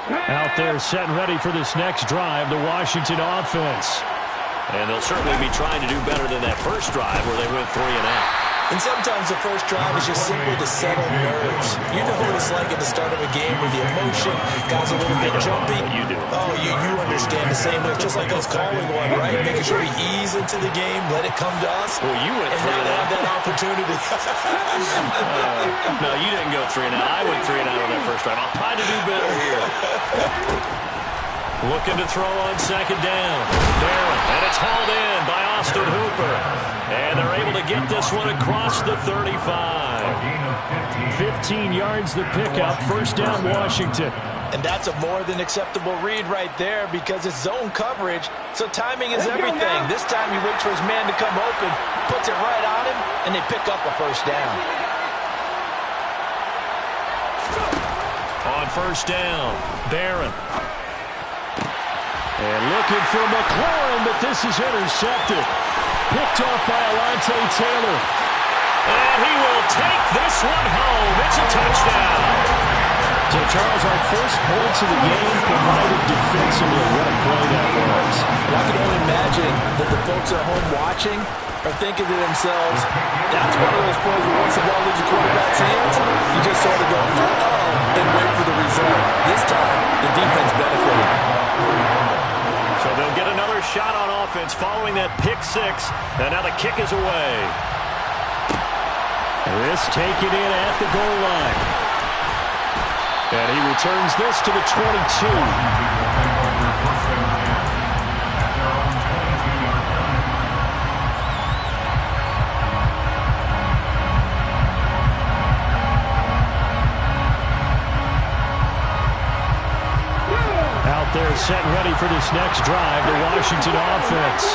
Out there setting ready for this next drive, the Washington offense. And they'll certainly be trying to do better than that first drive where they went 3 and out. And sometimes the first drive is just simply to settle nerves. You know what it's like at the start of a game where the emotion guys a little bit jumpy. You do. Oh, you understand the same way. It's just like us calling one, right? Making sure we ease into the game, let it come to us. Well, you went and 3 and out. have that opportunity. No, you didn't go 3 and out. I went 3 and out on that first drive. I'll try to do better here. Looking to throw on second down. Barron, and it's hauled in by Austin Hooper. And they're able to get this one across the 35. 15 yards the pickup. First down, Washington. And that's a more than acceptable read right there because it's zone coverage, so timing is everything. This time he waits for his man to come open, puts it right on him, and they pick up a first down. On first down, Barron. And looking for McLaurin, but this is intercepted. Picked off by Alontae Taylor. And he will take this one home. It's a touchdown. So, Charles, our first points of the game provided defensively. What a play that was. And I can only imagine that the folks at home watching are thinking to themselves, that's one of those plays where once the ball leaves the quarterback's hands, you just sort of go, uh-oh, and wait for the result. This time, the defense benefited. So they'll get another shot on offense following that pick six. And now the kick is away. This taken in at the goal line. And he returns this to the 22. They're set and ready for this next drive, the Washington offense.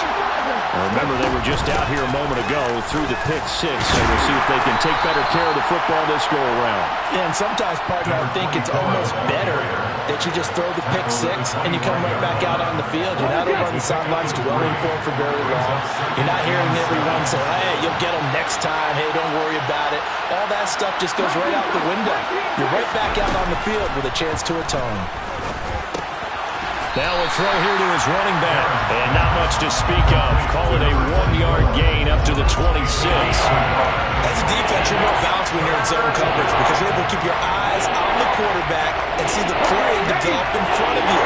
Remember, they were just out here a moment ago through the pick six, so we'll see if they can take better care of the football this go-around. Yeah, and sometimes, partner, I think it's almost better that you just throw the pick six and you come right back out on the field. You're not over on the sidelines dwelling for very long. You're not hearing everyone say, hey, you'll get them next time. Hey, don't worry about it. All that stuff just goes right out the window. You're right back out on the field with a chance to atone. Now a throw here to his running back. And not much to speak of. Call it a 1-yard gain up to the 26. As a defense, you're more balanced when you're in zone coverage because you're able to keep your eyes on the quarterback and see the play develop in front of you.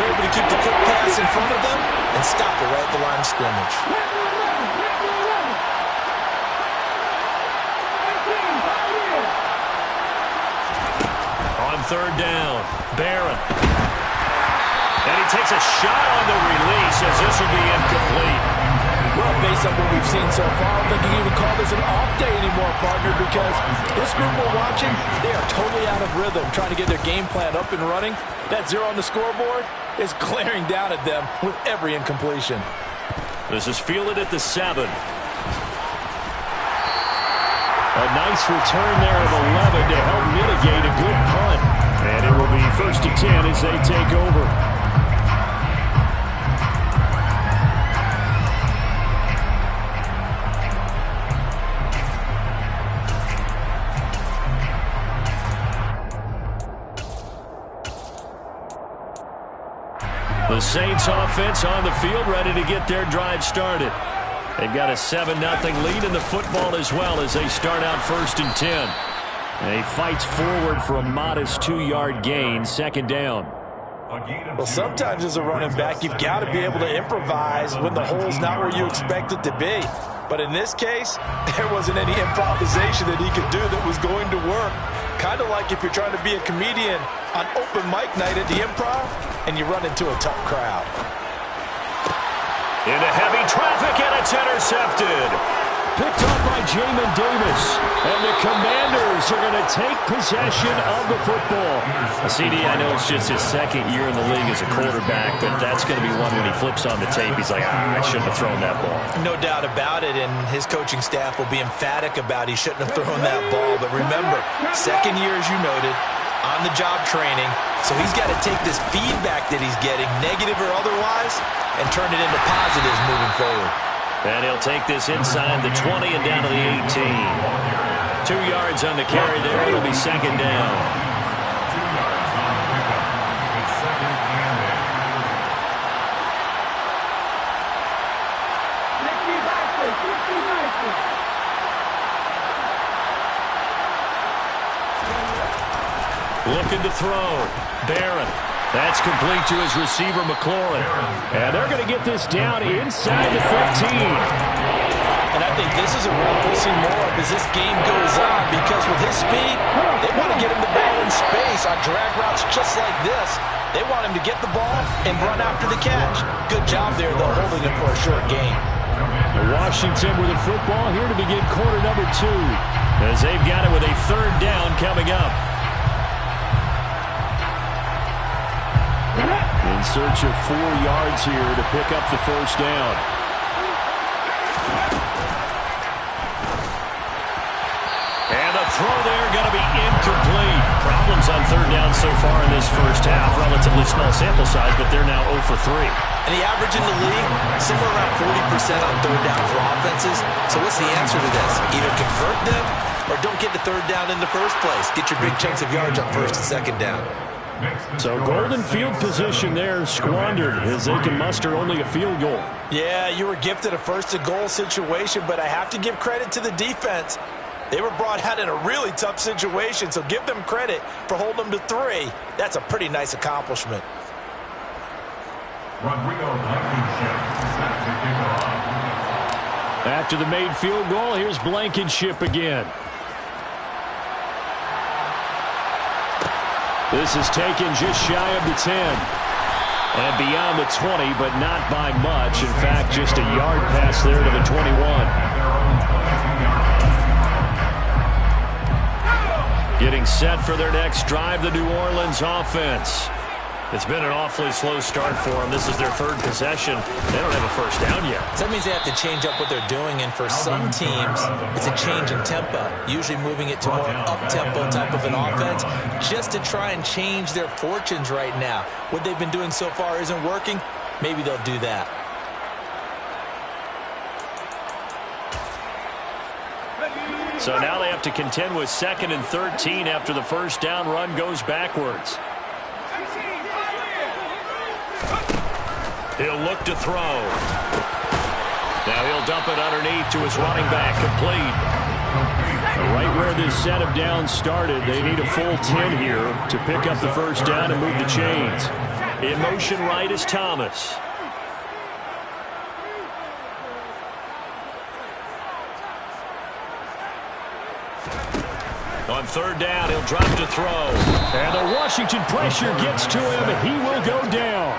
You're able to keep the quick pass in front of them and stop it right at the line of scrimmage. On third down, Barron. And he takes a shot on the release as this will be incomplete. Well, based on what we've seen so far, I don't think you can even call this an off day anymore, partner, because this group we're watching, they are totally out of rhythm, trying to get their game plan up and running. That 0 on the scoreboard is glaring down at them with every incompletion. This is fielded at the 7. A nice return there of 11 to help mitigate a good punt. And it will be 1st and 10 as they take over. The Saints offense on the field ready to get their drive started. They've got a 7-0 lead in the football as well as they start out 1st and 10. And he fights forward for a modest 2-yard gain, 2nd down. Well, sometimes as a running back, you've got to be able to improvise when the hole's not where you expect it to be. But in this case, there wasn't any improvisation that he could do that was going to work. Kind of like if you're trying to be a comedian on open mic night at the Improv and you run into a tough crowd. Into heavy traffic, and it's intercepted. Picked up by Jamin Davis. And the Commanders are going to take possession of the football. CD, I know it's just his 2nd year in the league as a quarterback, but that's going to be one when he flips on the tape. He's like, I shouldn't have thrown that ball. No doubt about it, and his coaching staff will be emphatic about he shouldn't have thrown that ball. But remember, 2nd year, as you noted, on-the-job training. So he's got to take this feedback that he's getting, negative or otherwise, and turn it into positives moving forward. And he'll take this inside the 20 and down to the 18. 2 yards on the carry there. It'll be 2nd down. Looking to throw. Barron. That's complete to his receiver, McLaurin. And they're going to get this down inside the 15. And I think this is a run we'll see more of as this game goes on, because with his speed, they want to get him the ball in space on drag routes just like this. They want him to get the ball and run after the catch. Good job there, though, holding it for a short gain. Washington with the football here to begin quarter number 2, as they've got it with a 3rd down coming up. In search of 4 yards here to pick up the 1st down. And the throw there going to be incomplete. Problems on 3rd down so far in this first half. Relatively small sample size, but they're now 0 for 3. And the average in the league, somewhere around 40% on 3rd down for offenses. So what's the answer to this? Either convert them or don't get the 3rd down in the first place. Get your big chunks of yards on 1st and 2nd down. So golden field position there squandered as they can muster only a field goal. Yeah, you were gifted a 1st and goal situation, but I have to give credit to the defense. They were brought out in a really tough situation, so give them credit for holding them to 3. That's a pretty nice accomplishment. After the made field goal, here's Blankenship again. This is taken just shy of the 10. And beyond the 20, but not by much. In fact, just a yard pass there to the 21. Getting set for their next drive, the New Orleans offense. It's been an awfully slow start for them. This is their 3rd possession. They don't have a 1st down yet. So that means they have to change up what they're doing, and for some teams, it's a change in tempo, usually moving it to a more up-tempo type of an offense, just to try and change their fortunes right now. What they've been doing so far isn't working. Maybe they'll do that. So now they have to contend with 2nd and 13 after the 1st down run goes backwards. He'll look to throw. Now he'll dump it underneath to his running back, complete. Right where this set of downs started, they need a full 10 here to pick up the 1st down and move the chains. In motion right is Thomas. On 3rd down, he'll drop to throw. And the Washington pressure gets to him. He will go down.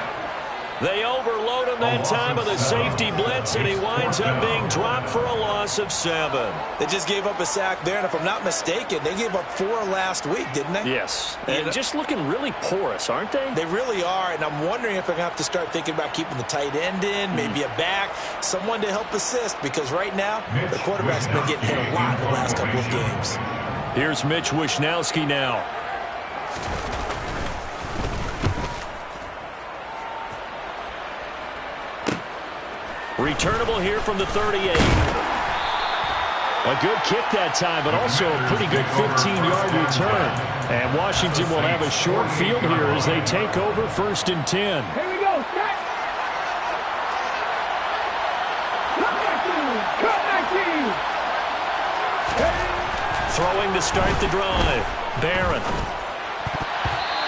They overload him that time with a safety blitz, and he winds up being dropped for a loss of 7. They just gave up a sack there, and if I'm not mistaken, they gave up 4 last week, didn't they? Yes. And just looking really porous, aren't they? They really are, and I'm wondering if I'm going to have to start thinking about keeping the tight end in, maybe a back, someone to help assist, because right now, the quarterback's been getting hit a lot in the last couple of games. Here's Mitch Wishnowsky now. Returnable here from the 38. A good kick that time, but also a pretty good 15-yard return. And Washington will have a short field here as they take over 1st and 10. Here we go, set. Cut back team. Throwing to start the drive. Barron.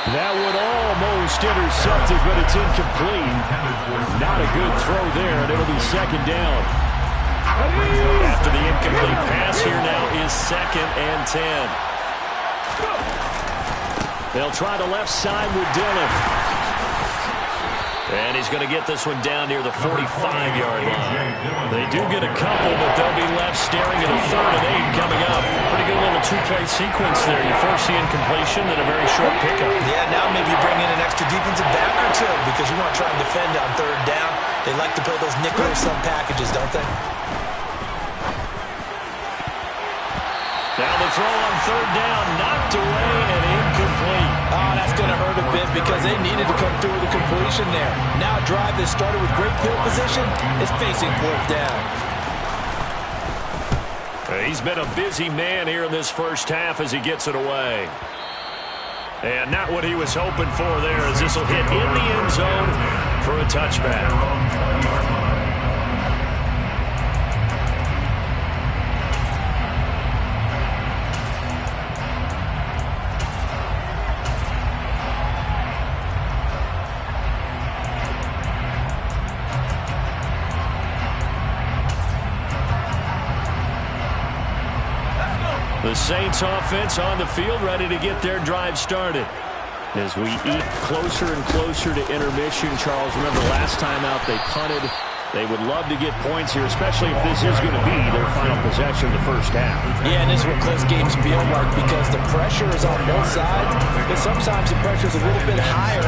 That would almost intercept it, but it's incomplete. Not a good throw there, and it'll be 2nd down. After the incomplete pass, here now is 2nd and 10. They'll try the left side with Dillon. And he's going to get this one down near the 45-yard line. They do get a couple, but they'll be left staring at a 3rd and 8 coming up. Pretty good little 2-play sequence there. You first see incompletion, then a very short pickup. Yeah, now maybe bring in an extra defensive back or 2 because you want to try and defend on 3rd down. They like to play those nickel sub packages, don't they? Now the throw on 3rd down, knocked away and incomplete. Oh, that's going to hurt a bit because they needed to come through with a completion there. Now a drive that started with great field position is facing 4th down. He's been a busy man here in this first half as he gets it away. And not what he was hoping for there as this will hit in the end zone for a touchback. The Saints offense on the field, ready to get their drive started. As we eke closer and closer to intermission, Charles, remember last time out they punted. They would love to get points here, especially if this is going to be their final possession of the first half. Yeah, and this is what close games feel like because the pressure is on both sides, but sometimes the pressure is a little bit higher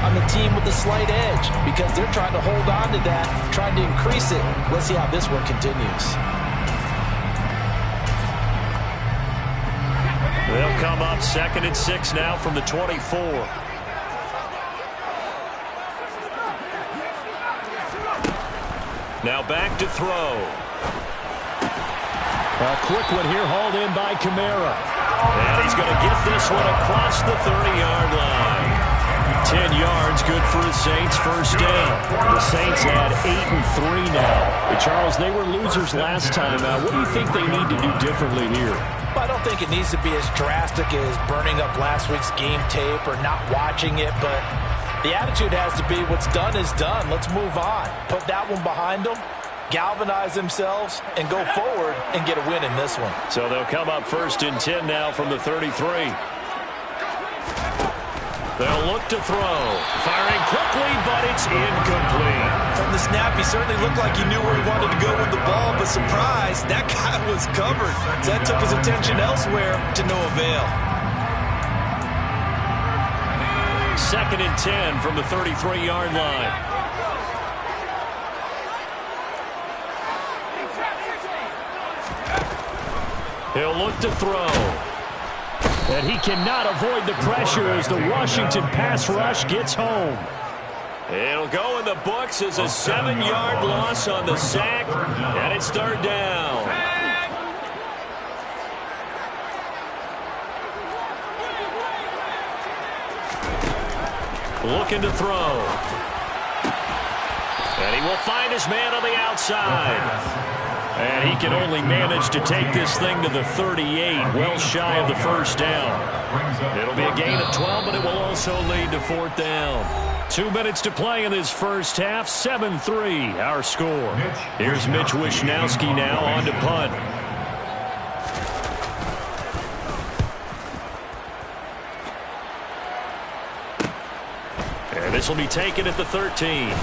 on the team with the slight edge because they're trying to hold on to that, trying to increase it. Let's see how this one continues. They'll come up 2nd and 6 now from the 24. Now back to throw. A quick one here, hauled in by Kamara. And he's going to get this one across the 30-yard line. 10 yards, good for the Saints, first down. The Saints had 8-3 now. But Charles, they were losers last time out. What do you think they need to do differently here? Well, I don't think it needs to be as drastic as burning up last week's game tape or not watching it, but the attitude has to be what's done is done. Let's move on. Put that one behind them, galvanize themselves, and go forward and get a win in this one. So they'll come up 1st and 10 now from the 33. They'll look to throw. Firing quickly, but it's incomplete. From the snap, he certainly looked like he knew where he wanted to go with the ball, but surprise, that guy was covered. So that took his attention elsewhere to no avail. 2nd and 10 from the 33-yard line. He'll look to throw. And he cannot avoid the pressure as the Washington pass rush gets home. It'll go in the books as a 7-yard loss on the sack, and it's 3rd down. Looking to throw. And he will find his man on the outside. And he can only manage to take this thing to the 38, well shy of the first down. It'll be a gain of 12, but it will also lead to 4th down. 2 minutes to play in this first half, 7-3 our score. Here's Mitch Wishnowsky now on to punt. And this will be taken at the 13.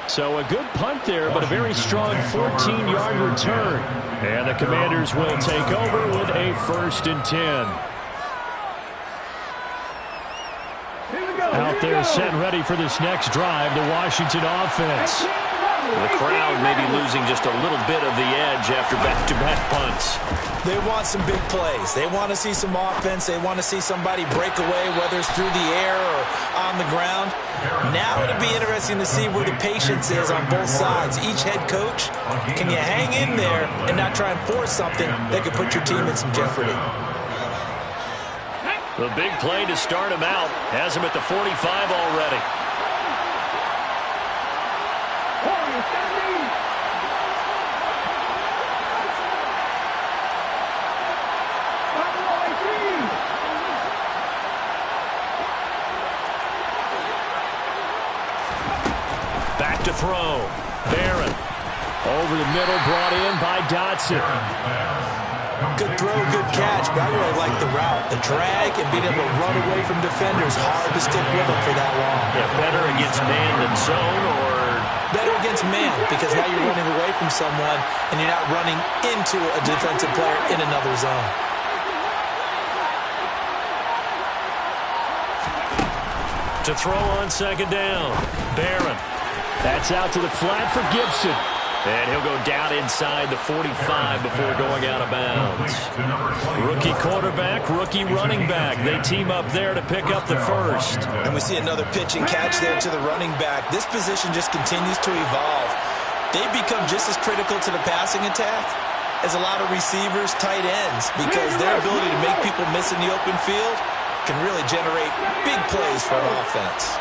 So a good punt there, but a very strong 14-yard return. And the Commanders will take over with a 1st and 10. Out there set and ready for this next drive, the Washington offense. The crowd may be losing just a little bit of the edge after back-to-back punts. They want some big plays. They want to see some offense. They want to see somebody break away, whether it's through the air or on the ground. Now it'll be interesting to see where the patience is on both sides. Each head coach, can you hang in there and not try and force something that could put your team in some jeopardy? The big play to start him out has him at the 45 already. Back to throw. Barron. Over the middle, brought in by Dotson. Good throw, good catch, but I really like the route. The drag and being able to run away from defenders, hard to stick with them for that long. Yeah, better against man than zone, or? Better against man, because now you're running away from someone and you're not running into a defensive player in another zone. To throw on 2nd down. Barron. That's out to the flat for Gibson. And he'll go down inside the 45 before going out of bounds. Rookie quarterback, rookie running back. They team up there to pick up the first. And we see another pitch and catch there to the running back. This position just continues to evolve. They become just as critical to the passing attack as a lot of receivers, tight ends, because their ability to make people miss in the open field can really generate big plays for an offense.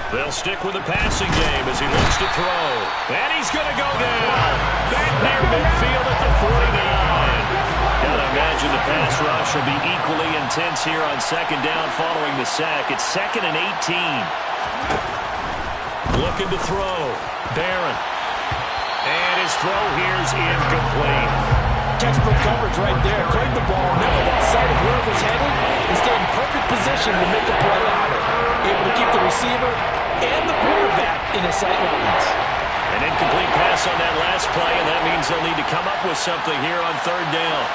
They'll stick with the passing game as he looks to throw. And he's going to go down. Back near midfield at the 49. Gotta imagine the pass rush will be equally intense here on 2nd down following the sack. It's 2nd and 18. Looking to throw. Barron. And his throw here's incomplete. Textbook coverage right there. Played the ball, never lost sight of where it was headed, and stayed in perfect position to make a play on it. Able to keep the receiver and the quarterback in his sight lines. An incomplete pass on that last play, and that means they'll need to come up with something here on third down.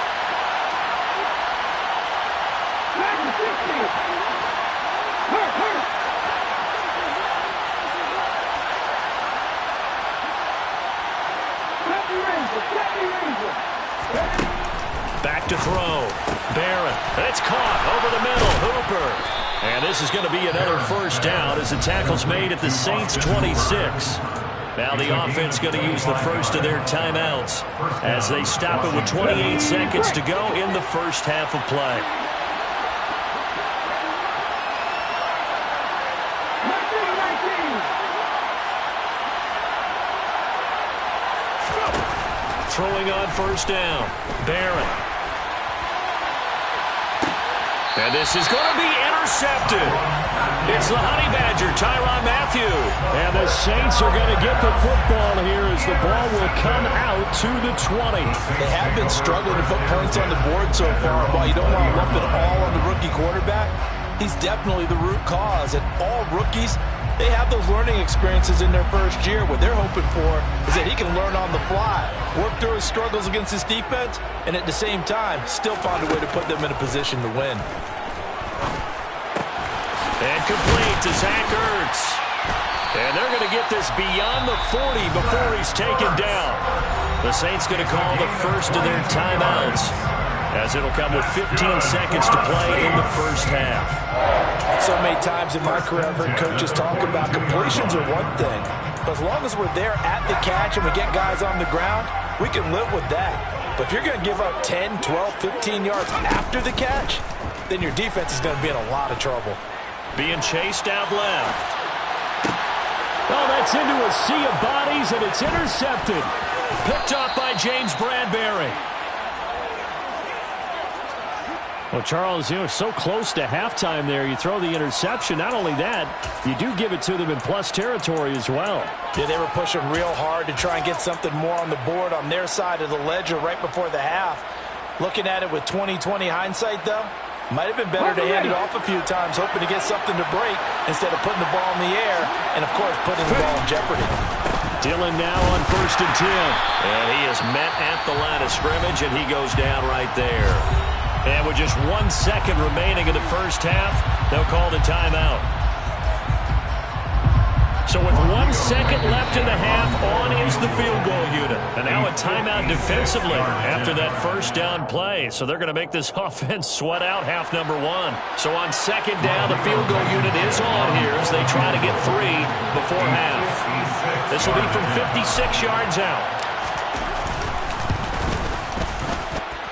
Back to throw. Barron. It's caught over the middle. Hooper. And this is going to be another first down as the tackle's made at the Saints 26. Now the offense going to use the first of their timeouts as they stop it with 28 seconds to go in the first half of play. Throwing on first down. Barron. And this is going to be intercepted. It's the Honey Badger, Tyrann Mathieu. And the Saints are going to get the football here as the ball will come out to the 20. They have been struggling to put points on the board so far. While you don't want to lump it all on the rookie quarterback, he's definitely the root cause. And all rookies, they have those learning experiences in their first year. What they're hoping for is that he can learn on the fly, work through his struggles against his defense, and at the same time, still find a way to put them in a position to win. And complete to Zach Ertz. And they're going to get this beyond the 40 before he's taken down. The Saints going to call the first of their timeouts, as it'll come with 15 seconds to play in the first half. So many times in my career I've heard coaches talk about completions are one thing. But as long as we're there at the catch and we get guys on the ground, we can live with that. But if you're going to give up 10, 12, 15 yards after the catch, then your defense is going to be in a lot of trouble. Being chased out left. Oh, that's into a sea of bodies, and it's intercepted. Picked up by James Bradbury. Well, Charles, so close to halftime there. You throw the interception. Not only that, you do give it to them in plus territory as well. Yeah, they were pushing real hard to try and get something more on the board on their side of the ledger right before the half. Looking at it with 20/20 hindsight, though, might have been better to hand it off a few times, hoping to get something to break instead of putting the ball in the air and, of course, putting the ball in jeopardy. Dillon now on 1st and 10. And he is met at the line of scrimmage, and he goes down right there. And with just 1 second remaining in the first half, they'll call the timeout. So with 1 second left in the half, on is the field goal unit. And now a timeout defensively after that first down play. So they're going to make this offense sweat out half number one. So on second down, the field goal unit is on here as they try to get 3 before half. This will be from 56 yards out.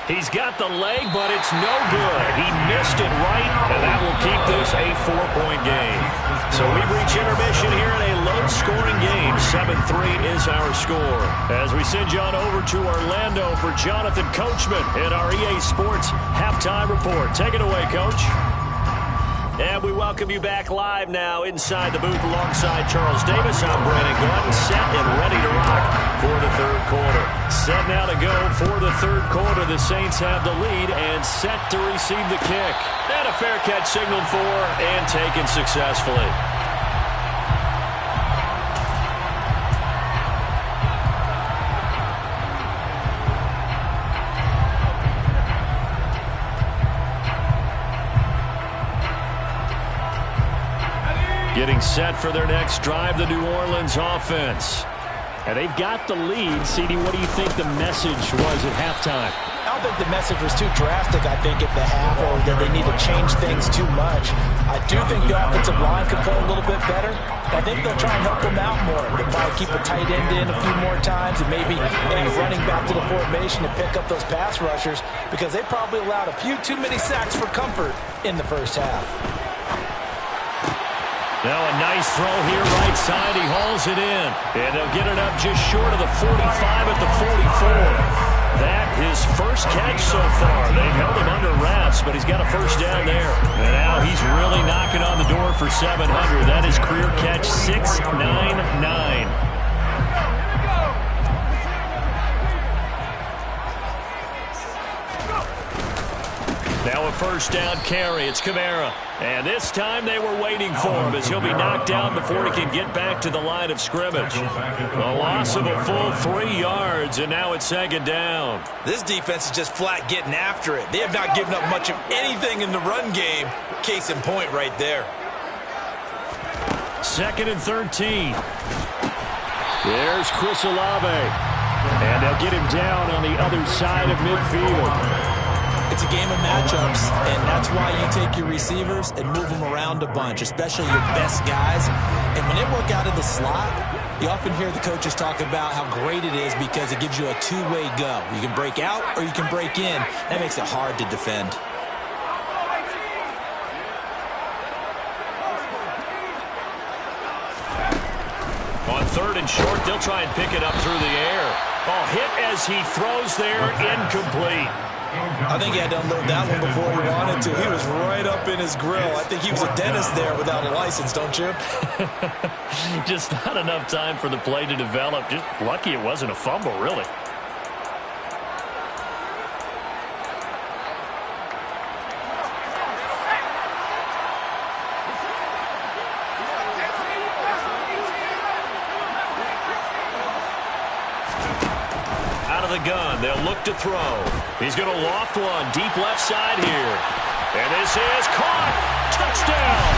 He's got the leg, but it's no good. He missed it right, and that will keep this a 4-point game. So we've reached intermission here in a low-scoring game. 7-3 is our score. As we send you on over to Orlando for Jonathan Coachman in our EA Sports Halftime Report. Take it away, Coach. And we welcome you back live now inside the booth alongside Charles Davis. I'm Brandon Gaudin, set and ready to rock for the third quarter. Set now to go for the third quarter. The Saints have the lead and set to receive the kick. And a fair catch signaled for and taken successfully. Getting set for their next drive, the New Orleans offense. And they've got the lead. CD, what do you think the message was at halftime? I don't think the message was too drastic, I think, at the half, or that they need to change things too much. I do think the offensive line could play a little bit better. I think they'll try and help them out more. They'll probably keep a tight end in a few more times and maybe running back to the formation to pick up those pass rushers, because they probably allowed a few too many sacks for comfort in the first half. Now a nice throw here right side. He hauls it in. And they'll get it up just short of the 45 at the 44. That his first catch so far. They've held him under wraps, but he's got a first down there. And now he's really knocking on the door for 700. That is career catch 699. Now a first down carry. It's Kamara. And this time they were waiting for him as he'll be knocked down before he can get back to the line of scrimmage. A loss of a full 3 yards, and now it's second down. This defense is just flat getting after it. They have not given up much of anything in the run game. Case in point right there. 2nd and 13. There's Chris Olave. And they'll get him down on the other side of midfield. It's a game of matchups, and that's why you take your receivers and move them around a bunch, especially your best guys. And when they work out of the slot, you often hear the coaches talk about how great it is because it gives you a two-way go. You can break out or you can break in. That makes it hard to defend. On 3rd and short, they'll try and pick it up through the air. Oh, hit as he throws there, incomplete. I think he had to unload that one before he wanted to. He was right up in his grill. I think he was a dentist there without a license, don't you? Just not enough time for the play to develop. Just lucky it wasn't a fumble, really. The gun. They'll look to throw. He's going to loft one deep left side here. And this is caught. Touchdown.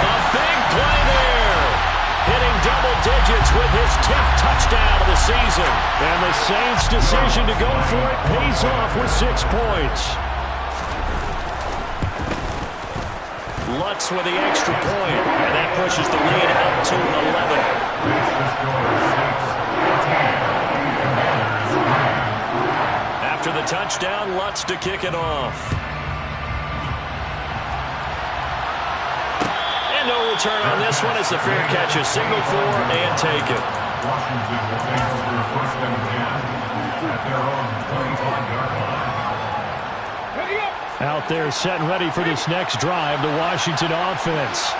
A big play there. Hitting double digits with his 10th touchdown of the season. And the Saints' decision to go for it pays off with 6 points. Lutz with the extra point. And that pushes the lead out to 11. After the touchdown, Lutz to kick it off. And no return on this one. It's a fair catch, a signal for and take it. Washington will take over 1st and 10 at their own 35 yard line. Out there set and ready for this next drive, the Washington offense.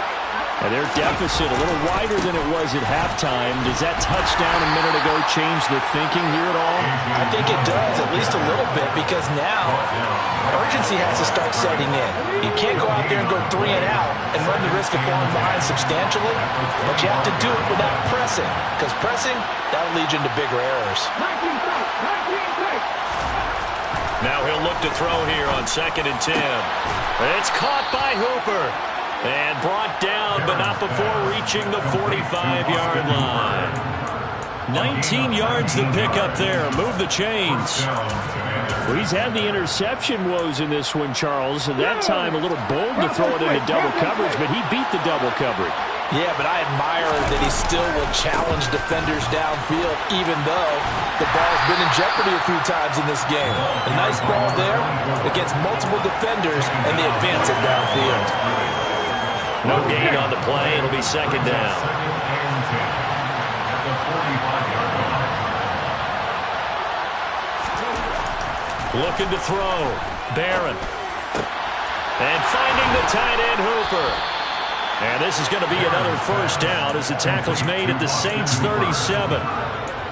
And their deficit a little wider than it was at halftime. Does that touchdown a minute ago change the thinking here at all? I think it does, at least a little bit, because now urgency has to start setting in. You can't go out there and go 3 and out and run the risk of falling behind substantially, but you have to do it without pressing, because pressing, that'll lead you into bigger errors. Now he'll look to throw here on 2nd and 10. It's caught by Hooper. And brought down, but not before reaching the 45-yard line. 19 yards to pick up there. Move the chains. Well, he's had the interception woes in this one, Charles. And that time a little bold to throw it into double coverage, but he beat the double coverage. Yeah, but I admire that he still will challenge defenders downfield, even though the ball's been in jeopardy a few times in this game. A nice ball there against multiple defenders, and they advance it downfield. No gain on the play. It'll be 2nd down. Looking to throw. Barron. And finding the tight end, Hooper. And this is going to be another first down as the tackle's made at the Saints 37.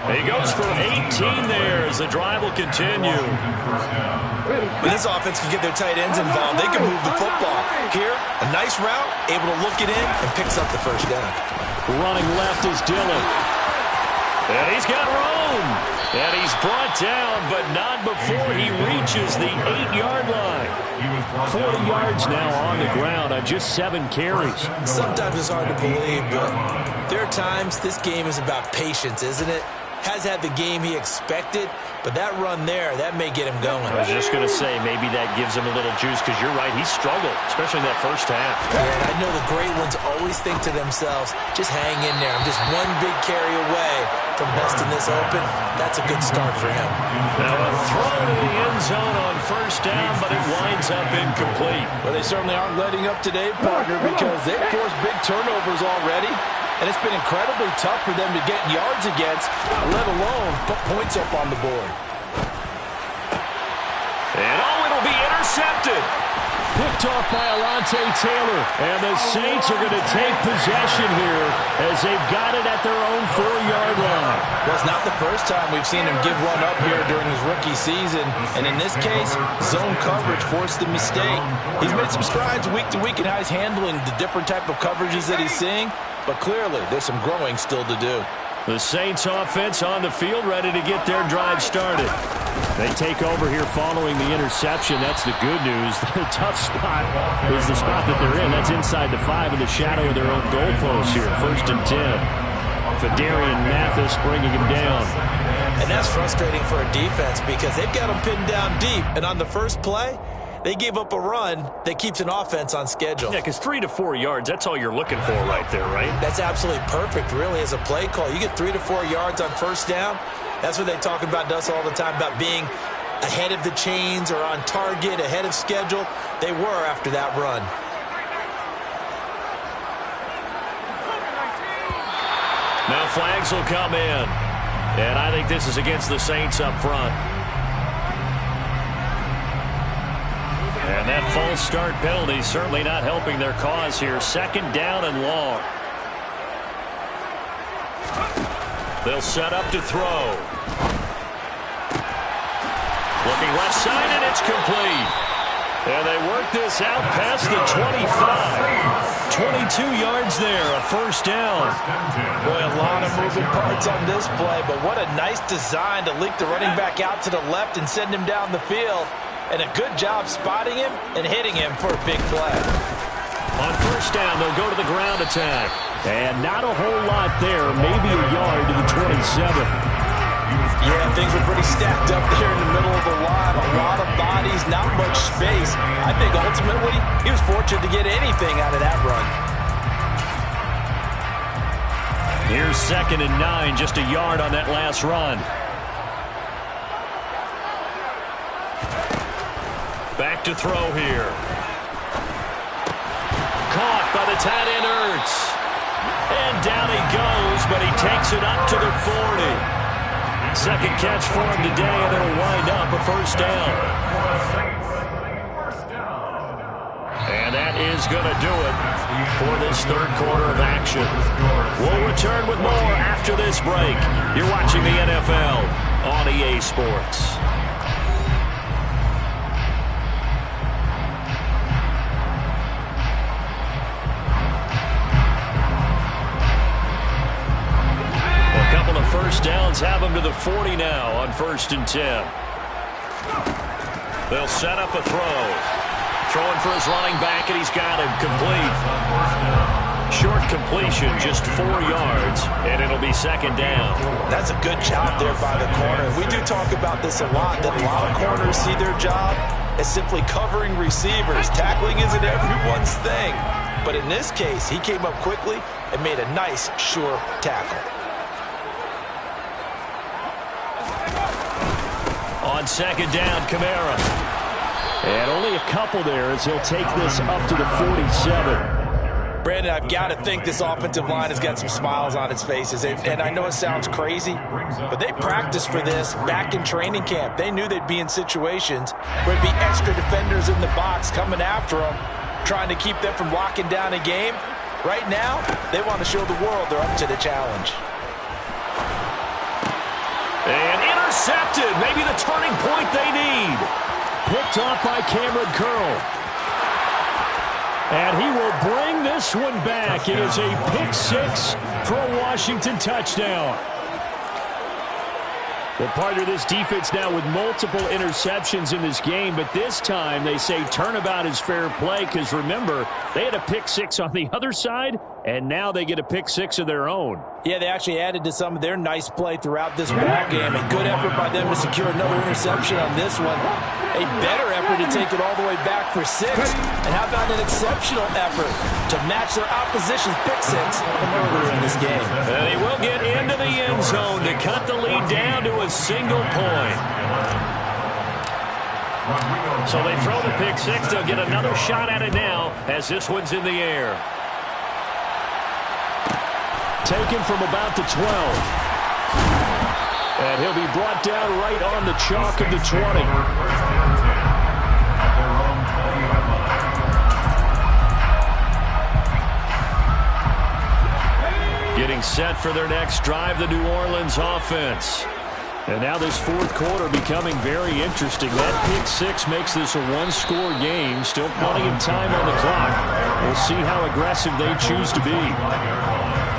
He goes for 18 there as the drive will continue. When this offense can get their tight ends involved, they can move the football. Here, a nice route, able to look it in, and picks up the first down. Running left is Dillon. And he's got room. And he's brought down, but not before he reaches the 8-yard line. 40 yards now on the ground on just 7 carries. Sometimes it's hard to believe, but there are times this game is about patience, isn't it? Has had the game he expected, but that run there, that may get him going. I was just going to say, maybe that gives him a little juice, because you're right, he struggled, especially in that first half. Yeah, and I know the great ones always think to themselves, just hang in there. I'm just one big carry away from busting this open. That's a good start for him. Now a throw to the end zone on first down, but it winds up incomplete. Well, they certainly aren't letting up today, partner, because they've forced big turnovers already. And it's been incredibly tough for them to get yards against, let alone put points up on the board. And it'll be intercepted. Picked off by Alontae Taylor. And the Saints are going to take possession here as they've got it at their own 4-yard line. Well, it's not the first time we've seen him give one up here during his rookie season. And in this case, zone coverage forced the mistake. He's made some strides week to week in how he's handling the different type of coverages that he's seeing. But clearly, there's some growing still to do. The Saints offense on the field, ready to get their drive started. They take over here following the interception. That's the good news. The tough spot is the spot that they're in. That's inside the 5 in the shadow of their own goalpost here. 1st and 10. Fedarian Mathis bringing him down. And that's frustrating for a defense because they've got him pinned down deep. And on the first play, they gave up a run that keeps an offense on schedule. Yeah, because 3 to 4 yards, that's all you're looking for right there, right? That's absolutely perfect, really, as a play call. You get 3 to 4 yards on first down. That's what they talk about to us all the time, about being ahead of the chains or on target, ahead of schedule. They were after that run. Now flags will come in. And I think this is against the Saints up front. And that false start penalty certainly not helping their cause here. 2nd down and long. They'll set up to throw. Looking left side, and it's complete. And they work this out past the 25. 22 yards there, a 1st down. Boy, a lot of moving parts on this play, but what a nice design to leak the running back out to the left and send him down the field. And a good job spotting him and hitting him for a big play. On 1st down, they'll go to the ground attack. And not a whole lot there, maybe a yard to the 27. Yeah, things were pretty stacked up there in the middle of the line. A lot of bodies, not much space. I think ultimately he was fortunate to get anything out of that run. Here's 2nd and 9, just a yard on that last run. Back to throw here. Caught by the tight end Ertz. And down he goes, but he takes it up to the 40. 2nd catch for him today, and it'll wind up a 1st down. And that is going to do it for this 3rd quarter of action. We'll return with more after this break. You're watching the NFL on EA Sports. First downs have them to the 40 now on 1st and 10. They'll set up a throw. Throwing for his running back, and he's got him complete. Short completion, just 4 yards, and it'll be 2nd down. That's a good job there by the corner. We do talk about this a lot, that a lot of corners see their job as simply covering receivers. Tackling isn't everyone's thing. But in this case, he came up quickly and made a nice, sure tackle. On 2nd down, Kamara. And only a couple there as he'll take this up to the 47. Brandon, I've got to think this offensive line has got some smiles on its faces. And I know it sounds crazy, but they practiced for this back in training camp. They knew they'd be in situations where it'd be extra defenders in the box coming after them, trying to keep them from locking down a game. Right now, they want to show the world they're up to the challenge. And intercepted. Maybe the turning point they need. Picked off by Cameron Curl. And he will bring this one back. It is a pick 6 for a Washington touchdown. Well, partner, this defense now with multiple interceptions in this game, but this time they say turnabout is fair play because, remember, they had a pick 6 on the other side, and now they get a pick 6 of their own. Yeah, they actually added to some of their nice play throughout this ball game. A good effort by them to secure another interception on this one. A better effort to take it all the way back for 6. And how about an exceptional effort to match their opposition's pick 6 from earlier in this game. And he will get into the end zone to cut the lead down to a single point. So they throw the pick 6. They'll get another shot at it now as this one's in the air. Taken from about the 12. And he'll be brought down right on the chalk of the 20. Getting set for their next drive, the New Orleans offense. And now this fourth quarter becoming very interesting. That pick six makes this a one-score game. Still plenty of time on the clock. We'll see how aggressive they choose to be.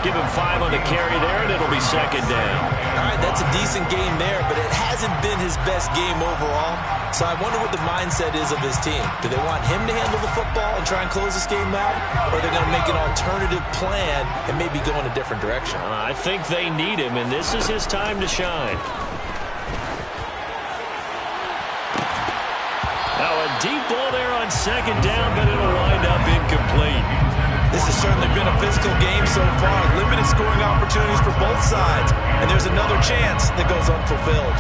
Give him 5 on the carry there, and it'll be second down. All right, that's a decent game there, but it hasn't been his best game overall. So I wonder what the mindset is of his team. Do they want him to handle the football and try and close this game out? Or are they going to make an alternative plan and maybe go in a different direction? I think they need him, and this is his time to shine. Now a deep ball there on second down, but it'll wind up incomplete. This has certainly been a physical game so far. Limited scoring opportunities for both sides. And there's another chance that goes unfulfilled.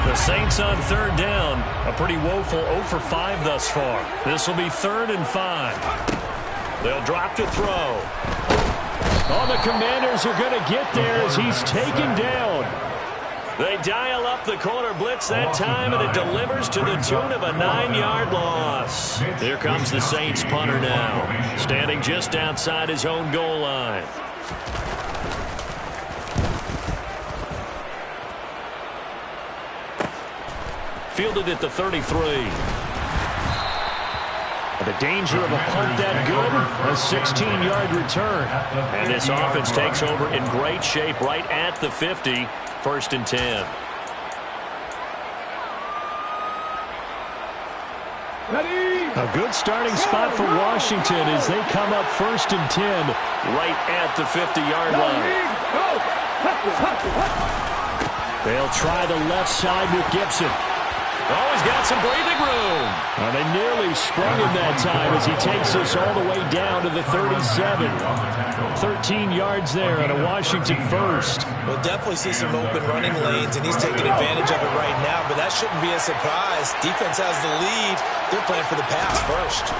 The Saints on third down. A pretty woeful 0 for 5 thus far. This will be 3rd and 5. They'll drop to throw. Oh, the Commanders are going to get there as he's taken down. They dial up the corner blitz that time, and it delivers to the tune of a 9-yard loss. Here comes the Saints punter now, standing just outside his own goal line. Fielded at the 33. The danger of a punt that good, a 16-yard return. And this offense takes over in great shape right at the 50. 1st and 10. A good starting spot for Washington as they come up 1st and 10 right at the 50-yard line. They'll try the left side with Gibson. Oh, he's got some breathing room. Well, they nearly sprung him that time as he takes us all the way down to the 37. 13 yards there on a Washington first. We'll definitely see some open running lanes, and he's taking advantage of it right now, but that shouldn't be a surprise. Defense has the lead. They're playing for the pass first.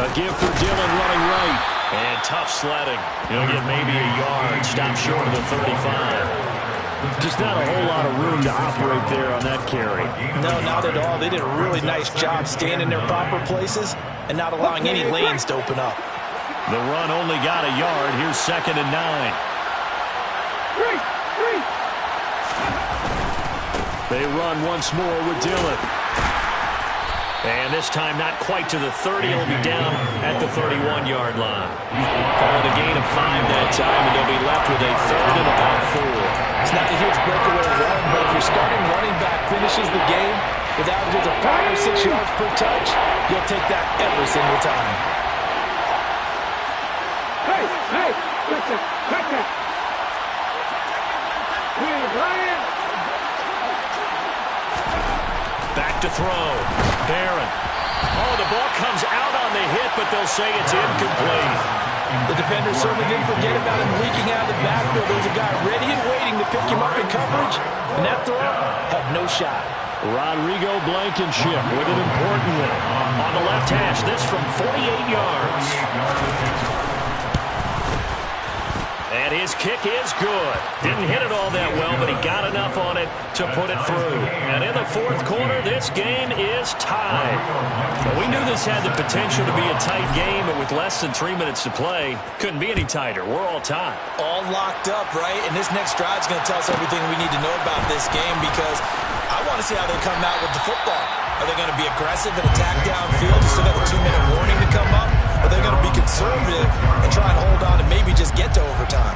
A give for Dillon running right. And tough sledding. He'll get maybe a yard. Stop short of the 35. Just not a whole lot of room to operate there on that carry. No, not at all. They did a really nice job staying in their proper places and not allowing any lanes to open up. The run only got a yard. Here's 2nd and 9. They run once more with Dillon. And this time not quite to the 30. He'll be down at the 31-yard line. Call it a gain of 5 that time, and they'll be left with a 3rd and about 4. It's not a huge breakaway run, but if your starting running back finishes the game with averages of 5 or 6 yards per touch, you'll take that every single time. Hey, listen, catch that. Hey, Ryan. Back to throw. Barron. Oh, the ball comes out on the hit, but they'll say it's incomplete. The defender certainly didn't forget about him leaking out of the backfield. There was a guy ready and waiting to pick him up in coverage, and that throw had no shot. Rodrigo Blankenship with an important one. On the left hash, this from 48 yards. And his kick is good. Didn't hit it all that well, but he got enough on it to put it through. And in the 4th quarter, this game is tied. Well, we knew this had the potential to be a tight game, but with less than 3 minutes to play, couldn't be any tighter. We're all tied. All locked up, right? And this next drive is going to tell us everything we need to know about this game, because I want to see how they come out with the football. Are they going to be aggressive and attack downfield? You still got a 2-minute warning to come up? Or are they going to be conservative and try and hold on and maybe just get to overtime?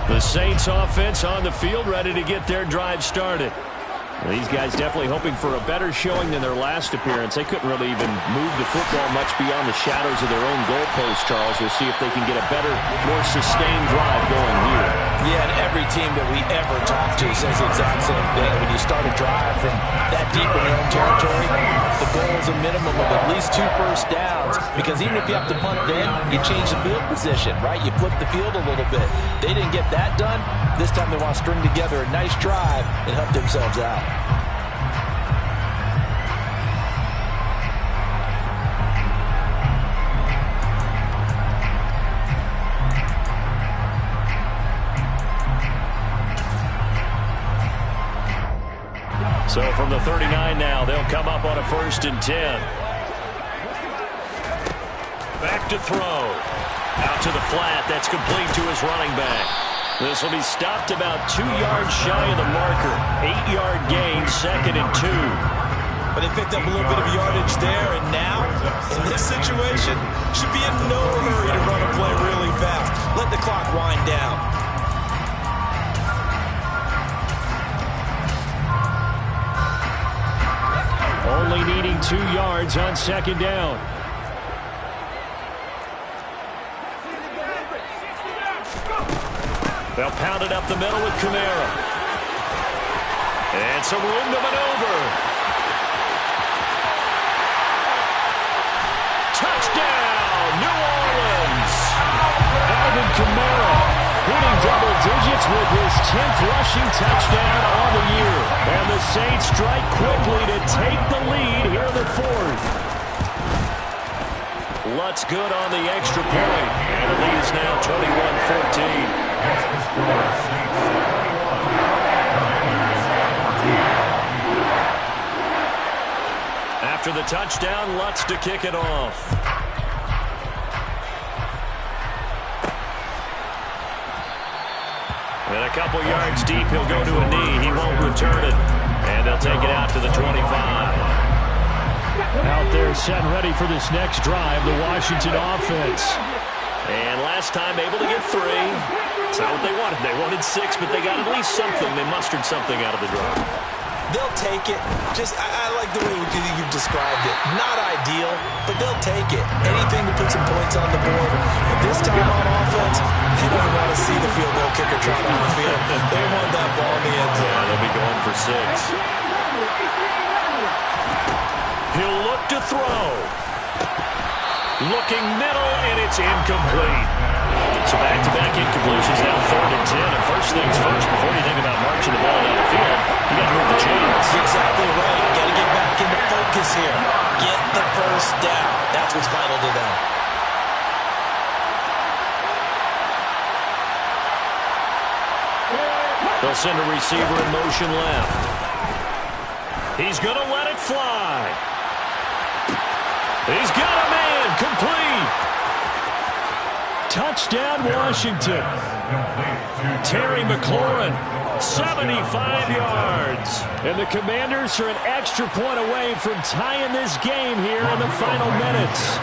The Saints offense on the field, ready to get their drive started. These guys definitely hoping for a better showing than their last appearance. They couldn't really even move the football much beyond the shadows of their own goalpost, Charles. We'll see if they can get a better, more sustained drive going here. Yeah, and every team that we ever talk to says the exact same thing. When you start a drive from that deep in your own territory, the goal is a minimum of at least 2 first downs, because even if you have to punt then, you change the field position, right? You flip the field a little bit. They didn't get that done. This time they want to string together a nice drive and help themselves out. So from the 39 now, they'll come up on a 1st and 10. Back to throw. Out to the flat. That's complete to his running back. This will be stopped about 2 yards shy of the marker. 8-yard gain, 2nd and 2. But they picked up a little bit of yardage there, and now, in this situation, should be in no hurry to run a play really fast. Let the clock wind down. Only needing 2 yards on 2nd down. They'll pound it up the middle with Kamara. And some room to maneuver. Touchdown, New Orleans. Alvin Kamara hitting double digits with his 10th rushing touchdown on the year. And the Saints strike quickly to take the lead here in the 4th. Lutz good on the extra point. And the lead is now 21-14. After the touchdown, Lutz to kick it off. And a couple yards deep, he'll go to a knee. He won't return it. And they'll take it out to the 25. Out there set ready for this next drive, the Washington offense. And last time able to get 3. It's not what they wanted. They wanted 6, but they got at least something. They mustered something out of the drive. They'll take it. I like the way you've described it. Not ideal, but they'll take it. Anything to put some points on the board. And this time on offense, they don't want to see the field goal kicker trot on the field. They want that ball in the end zone. Yeah, they'll be going for 6. He'll look to throw. Looking middle, and it's incomplete. So back-to-back incompletions, now 3rd and 10. And first things first, before you think about marching the ball down the field, you got to move the chains. That's exactly right. Got to get back into focus here. Get the first down. That's what's vital to them. They'll send a receiver in motion left. He's going to let it fly. He's got a man. Complete. Touchdown, Washington. Terry McLaurin, 75 yards. And the Commanders are an extra point away from tying this game here in the final minutes.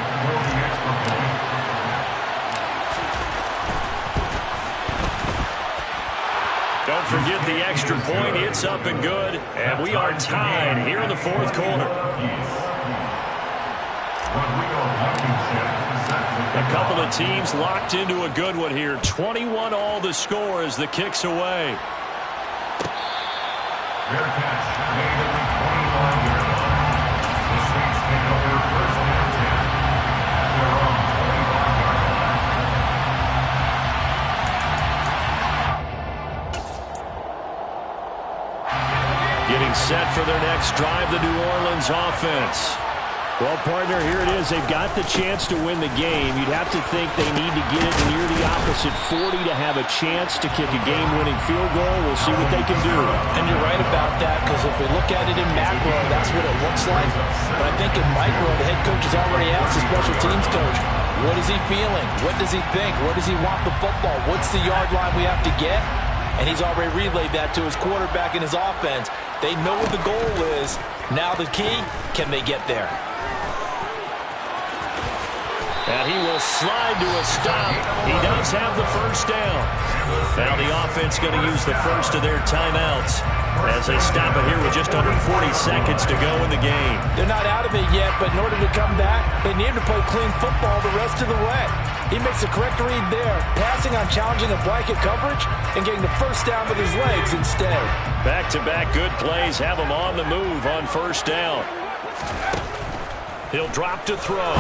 Don't forget the extra point. It's up and good. And we are tied here in the 4th quarter. A couple of teams locked into a good one here. 21 all the score as the kick's away. Fair catch made at the 21-yard line. The Saints take over 1st and 10 at their own 25-yard line. Getting set for their next drive, the New Orleans offense. Well, partner, here it is. They've got the chance to win the game. You'd have to think they need to get it near the opposite 40 to have a chance to kick a game-winning field goal. We'll see what they can do. And you're right about that, because if we look at it in macro, that's what it looks like. But I think in micro, the head coach has already asked the special teams coach, what is he feeling? What does he think? Where does he want the football? What's the yard line we have to get? And he's already relayed that to his quarterback and his offense. They know what the goal is. Now the key, can they get there? And he will slide to a stop. He does have the first down. Now the offense going to use the first of their timeouts as they stop it here with just under 40 seconds to go in the game. They're not out of it yet, but in order to come back, they need to play clean football the rest of the way. He makes the correct read there, passing on challenging a blanket coverage and getting the first down with his legs instead. Back-to-back good plays have him on the move on first down. He'll drop to throw.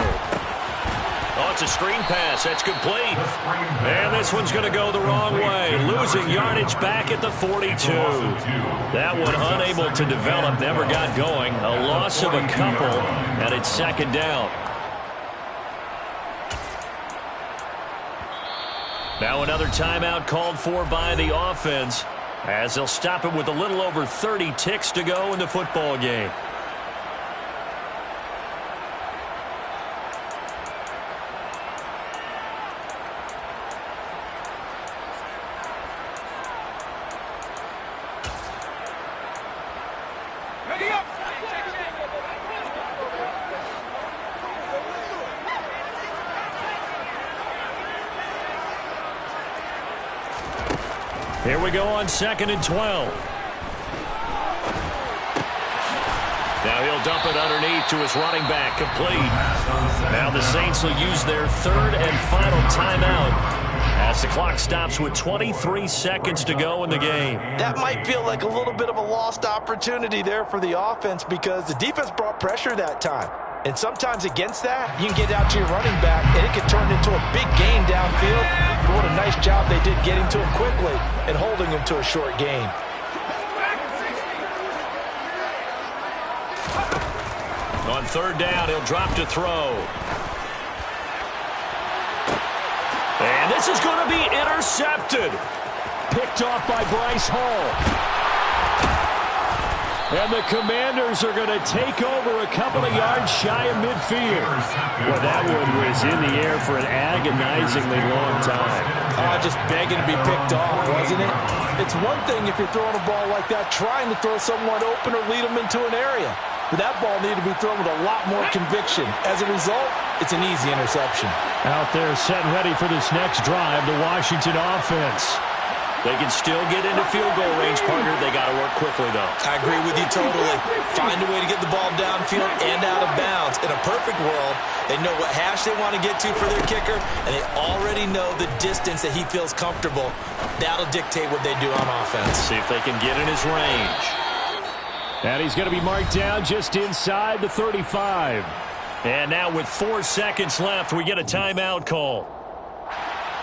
Oh, it's a screen pass. That's complete. And this one's going to go the wrong way. Losing yardage back at the 42. That one unable to develop, never got going. A loss of a couple, and it's 2nd down. Now another timeout called for by the offense. as they'll stop it with a little over 30 ticks to go in the football game. Here we go on 2nd and 12. Now he'll dump it underneath to his running back, complete. Now the Saints will use their 3rd and final timeout as the clock stops with 23 seconds to go in the game. That might feel like a little bit of a lost opportunity there for the offense because the defense brought pressure that time. And sometimes against that, you can get out to your running back, and it can turn into a big gain downfield. But what a nice job they did getting to him quickly and holding him to a short gain. On 3rd down, he'll drop to throw. And this is going to be intercepted. Picked off by Bryce Hall. And the Commanders are going to take over a couple of yards shy of midfield. Well, that one was in the air for an agonizingly long time. Just begging to be picked off, wasn't it? It's one thing if you're throwing a ball like that, trying to throw someone open or lead them into an area. But that ball needed to be thrown with a lot more conviction. As a result, it's an easy interception. Out there set and ready for this next drive, the Washington offense. They can still get into field goal range, partner. They got to work quickly, though. I agree with you totally. Find a way to get the ball downfield and out of bounds. In a perfect world, they know what hash they want to get to for their kicker, and they already know the distance that he feels comfortable. That'll dictate what they do on offense. See if they can get in his range. And he's going to be marked down just inside the 35. And now with 4 seconds left, we get a timeout call.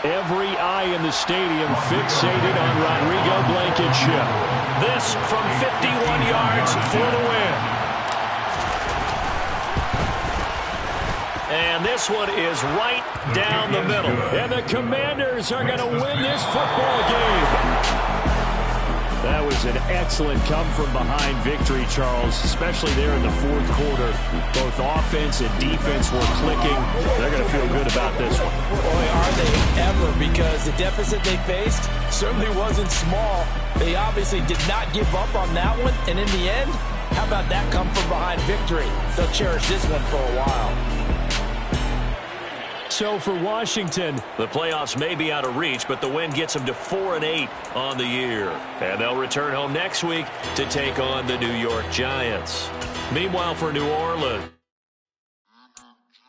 Every eye in the stadium fixated on Rodrigo Blankenship. This from 51 yards for the win. And this one is right down the middle. And the Commanders are going to win this football game. That was an excellent come-from-behind victory, Charles, especially there in the 4th quarter. Both offense and defense were clicking. They're going to feel good about this one. Boy, are they ever, because the deficit they faced certainly wasn't small. They obviously did not give up on that one, and in the end, how about that come-from-behind victory? They'll cherish this one for a while. So for Washington, the playoffs may be out of reach, but the win gets them to 4-8 on the year. And they'll return home next week to take on the New York Giants. Meanwhile, for New Orleans,